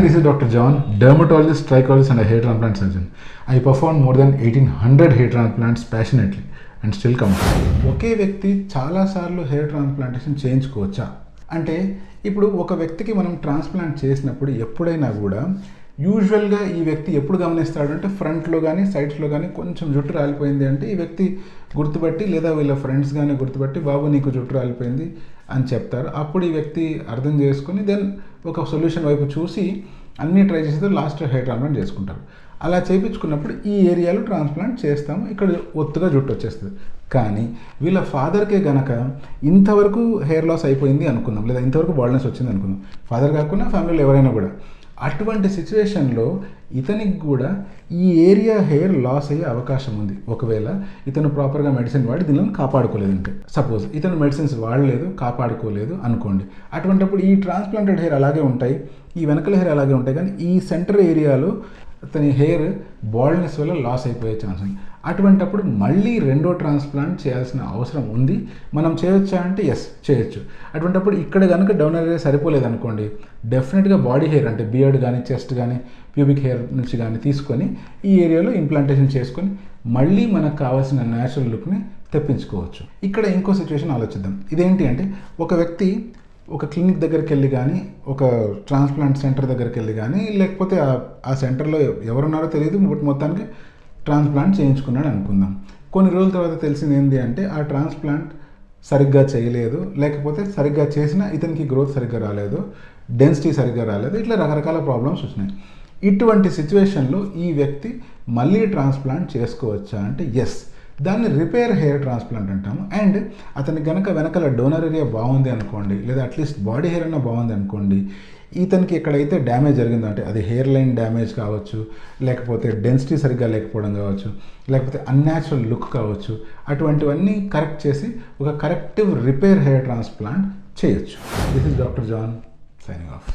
this is Dr. John, dermatologist, trichologist and a hair transplant surgeon. I performed more than 1800 hair transplants passionately and still comfortable. ఒకే వ్యక్తి చాలాసార్లు hair transplantation చేయించుకోవచ్చా అంటే ఇప్పుడు ఒక వ్యక్తికి మనం transplant చేసినప్పుడు ఎప్పుడైనా కూడా యూజువల్గా ఈ వ్యక్తి ఎప్పుడు గమనిస్తాడు అంటే ఫ్రంట్లో కానీ సైడ్స్లో కానీ కొంచెం జుట్టు రాలిపోయింది అంటే ఈ వ్యక్తి గుర్తుపట్టి లేదా వీళ్ళ ఫ్రెండ్స్ కానీ గుర్తుపట్టి బాబు నీకు జుట్టు రాలిపోయింది అని చెప్తారు. అప్పుడు ఈ వ్యక్తి అర్థం చేసుకుని దెన్ ఒక సొల్యూషన్ వైపు చూసి అన్నీ ట్రై చేస్తే లాస్ట్ హెయిర్ ట్రాన్స్ప్లాంట్ చేసుకుంటారు. అలా చేయించుకున్నప్పుడు ఈ ఏరియాలో ట్రాన్స్ప్లాంట్ చేస్తాము, ఇక్కడ ఒత్తుగా జుట్టు వచ్చేస్తుంది. కానీ వీళ్ళ ఫాదర్కే గనక ఇంతవరకు హెయిర్ లాస్ అయిపోయింది అనుకుందాం, లేదా ఇంతవరకు బాల్డ్నెస్ వచ్చింది అనుకుందాం, ఫాదర్ కాకుండా ఫ్యామిలీలో ఎవరైనా కూడా, అటువంటి సిచ్యువేషన్లో ఇతనికి కూడా ఈ ఏరియా హెయిర్ లాస్ అయ్యే అవకాశం ఉంది. ఒకవేళ ఇతను ప్రాపర్గా మెడిసిన్ వాడి దీనిని కాపాడుకోలేదంటే, సపోజ్ ఇతను మెడిసిన్స్ వాడలేదు, కాపాడుకోలేదు అనుకోండి, అటువంటిప్పుడు ఈ ట్రాన్స్ప్లాంటెడ్ హెయిర్ అలాగే ఉంటాయి, ఈ వెనకల హెయిర్ అలాగే ఉంటాయి, కానీ ఈ సెంటర్ ఏరియాలో అతని హెయిర్ బాల్డ్నెస్ వల్ల లాస్ అయిపోయే ఛాన్స్ ఉంది. అటువంటప్పుడు మళ్ళీ రెండో ట్రాన్స్ప్లాంట్ చేయాల్సిన అవసరం ఉంది. మనం చేయొచ్చా అంటే ఎస్, చేయొచ్చు. అటువంటప్పుడు ఇక్కడ కనుక డౌన్ ఏరియా సరిపోలేదు అనుకోండి, డెఫినెట్గా బాడీ హెయిర్ అంటే బియర్డ్ కానీ చెస్ట్ కానీ ప్యూబిక్ హెయిర్ నుంచి కానీ తీసుకొని ఈ ఏరియాలో ఇంప్లాంటేషన్ చేసుకొని మళ్ళీ మనకు కావాల్సిన న్యాచురల్ లుక్ని తెప్పించుకోవచ్చు. ఇక్కడ ఇంకో సిచ్యువేషన్ ఆలోచిద్దాం. ఇదేంటి అంటే ఒక వ్యక్తి ఒక క్లినిక్ దగ్గరికి వెళ్ళి కానీ ఒక ట్రాన్స్ప్లాంట్ సెంటర్ దగ్గరికి వెళ్ళి కానీ లేకపోతే ఆ సెంటర్లో ఎవరున్నారో తెలియదు, బట్ మొత్తానికి ట్రాన్స్ప్లాంట్ చేయించుకున్నాడు అనుకుందాం. కొన్ని రోజుల తర్వాత తెలిసింది ఏంటి అంటే ఆ ట్రాన్స్ప్లాంట్ సరిగ్గా చేయలేదు, లేకపోతే సరిగ్గా చేసినా ఇతనికి గ్రోత్ సరిగ్గా రాలేదు, డెన్సిటీ సరిగ్గా రాలేదు, ఇట్లా రకరకాల ప్రాబ్లమ్స్ వచ్చినాయి. ఇటువంటి సిచ్యువేషన్లో ఈ వ్యక్తి మళ్ళీ ట్రాన్స్ప్లాంట్ చేసుకోవచ్చా అంటే ఎస్, దాన్ని రిపేర్ హెయిర్ ట్రాన్స్ప్లాంట్ అంటాము. అండ్ అతనికి కనుక వెనకాల డోనర్ ఏరియా బాగుంది అనుకోండి, లేదా అట్లీస్ట్ బాడీ హెయిర్ అన్నా బాగుంది అనుకోండి, ఇతనికి ఎక్కడైతే డ్యామేజ్ జరిగిందో అంటే అది హెయిర్ లైన్ డ్యామేజ్ కావచ్చు, లేకపోతే డెన్సిటీ సరిగ్గా లేకపోవడం కావచ్చు, లేకపోతే అన్యాచురల్ లుక్ కావచ్చు, అటువంటివన్నీ కరెక్ట్ చేసి ఒక కరెక్టివ్ రిపేర్ హెయిర్ ట్రాన్స్ప్లాంట్ చేయొచ్చు. This is doctor John signing of.